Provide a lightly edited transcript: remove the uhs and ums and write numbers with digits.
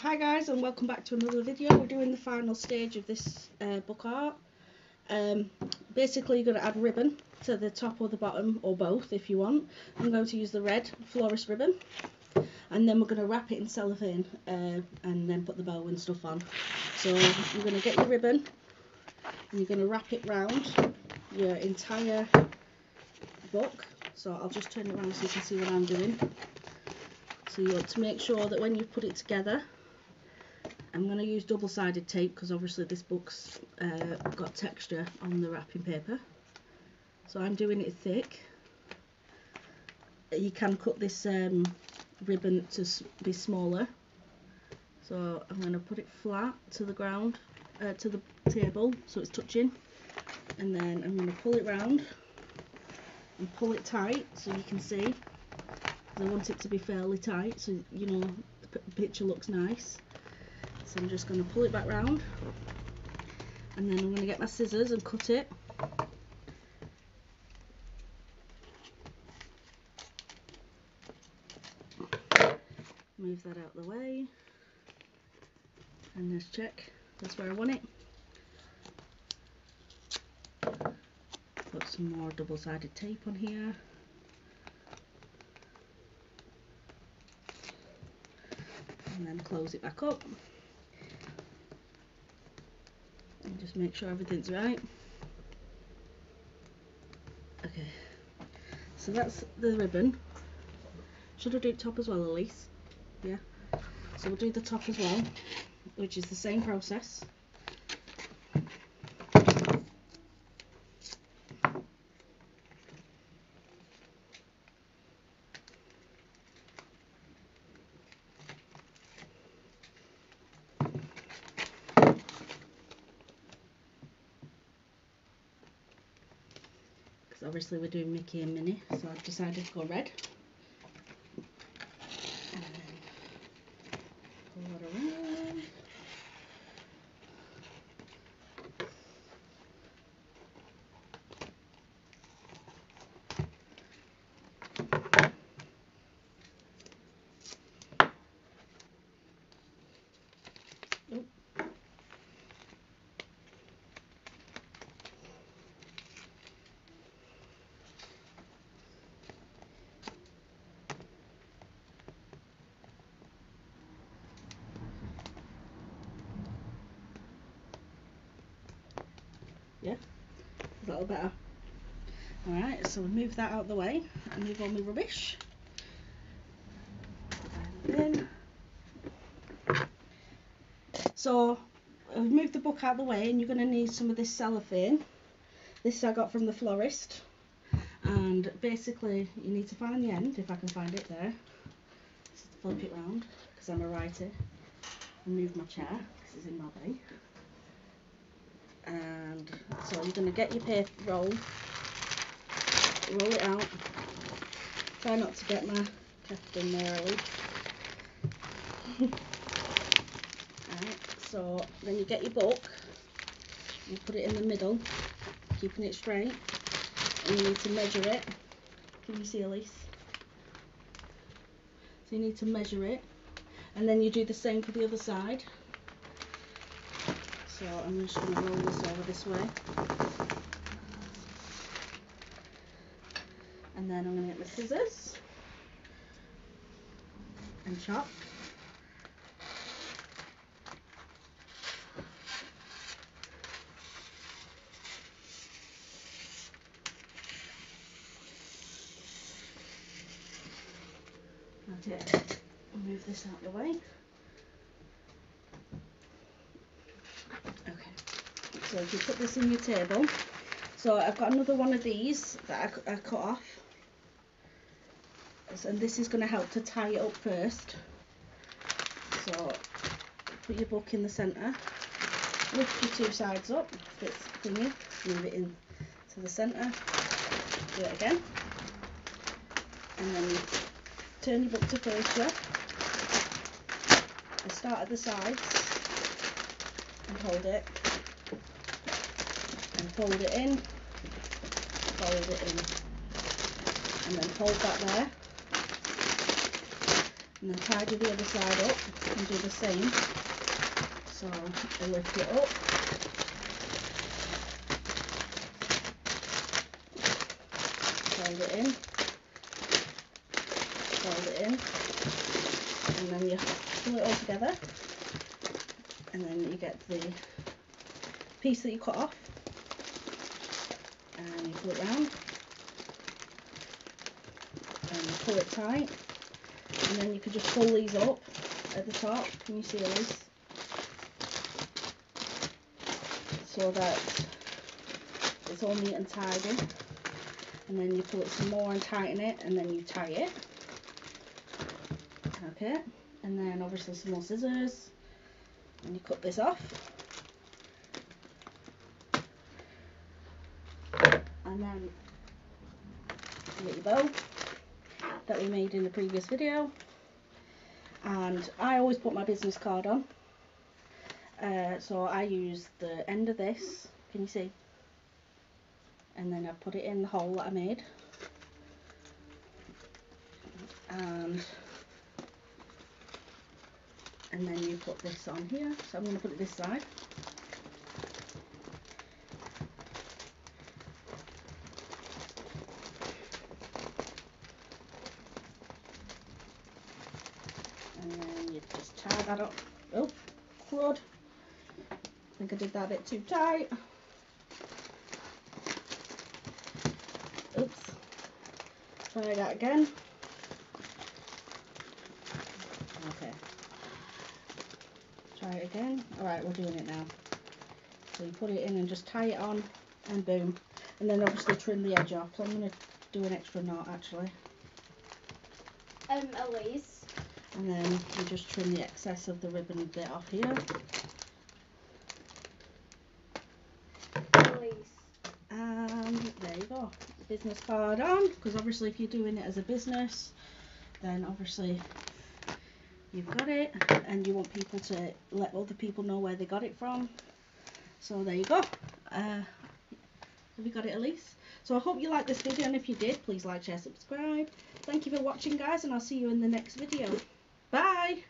Hi guys, and welcome back to another video. We're doing the final stage of this book art. Basically you're going to add ribbon to the top or the bottom, or both if you want. I'm going to use the red florist ribbon, and then we're going to wrap it in cellophane and then put the bow and stuff on. So you're going to get your ribbon and you're going to wrap it round your entire book. So I'll just turn it around so you can see what I'm doing. So you want to make sure that when you put it together, I'm going to use double-sided tape because obviously this book's got texture on the wrapping paper. So I'm doing it thick. You can cut this ribbon to be smaller. So I'm going to put it flat to the ground, to the table, so it's touching. And then I'm going to pull it round and pull it tight so you can see. I want it to be fairly tight so you know the picture looks nice. So I'm just going to pull it back round, and then I'm going to get my scissors and cut it. Move that out of the way, and just check that's where I want it. Put some more double-sided tape on here. And then close it back up and just make sure everything's right. Okay, so that's the ribbon. Should I do top as well, Elise? Yeah, so we'll do the top as well, which is the same process. Obviously we're doing Mickey and Minnie, so I've decided to go red. And then pull it around. Oh. Yeah, is that all better? Alright, so we move that out of the way and move all my rubbish. In. So I've moved the book out of the way, and you're going to need some of this cellophane. This I got from the florist, and basically you need to find the end, if I can find it there. Just flip it round because I'm a writer, and move my chair because it's in my way. And so you're going to get your paper roll it out. Try not to get my craft in there, Ellie. Alright, so then you get your book, you put it in the middle, keeping it straight, and you need to measure it. Can you see, Elise? So you need to measure it, and then you do the same for the other side. So I'm just going to roll this over this way, and then I'm going to get my scissors and chop. Okay, I'll move this out of the way. Okay, so if you put this in your table, so I've got another one of these that I cut off, and this is going to help to tie it up first. So put your book in the centre, lift your two sides up, this thingy, move it in to the centre, do it again, and then you turn your book to face you, and start at the sides and hold it, and fold it in, and then hold that there, And then tidy the other side up and do the same. So I lift it up. Fold it in. Fold it in. And then you pull it all together. And then you get the piece that you cut off. And you pull it round. And you pull it tight. And then you can just pull these up at the top. Can you see these? So that it's all neat and tidy. And then you pull it some more and tighten it, and then you tie it. Okay. And then obviously some more scissors. And you cut this off. And then you get your bow that we made in the previous video. And I always put my business card on. So I use the end of this, can you see? And then I put it in the hole that I made. And then you put this on here. So I'm going to put it this side. And then you just tie that up. Oh, crud. I think I did that a bit too tight. Oops. Try that again. Okay. Try it again. Alright, we're doing it now. So you put it in and just tie it on and boom. And then obviously trim the edge off. So I'm going to do an extra knot actually. Elise. And then you just trim the excess of the ribbon bit off here. And there you go. Business card on. Because obviously if you're doing it as a business, then obviously you've got it. And you want people to let other people know where they got it from. So there you go. Have you got it, Elise? So I hope you liked this video, and if you did, please like, share, subscribe. Thank you for watching, guys, and I'll see you in the next video. Bye!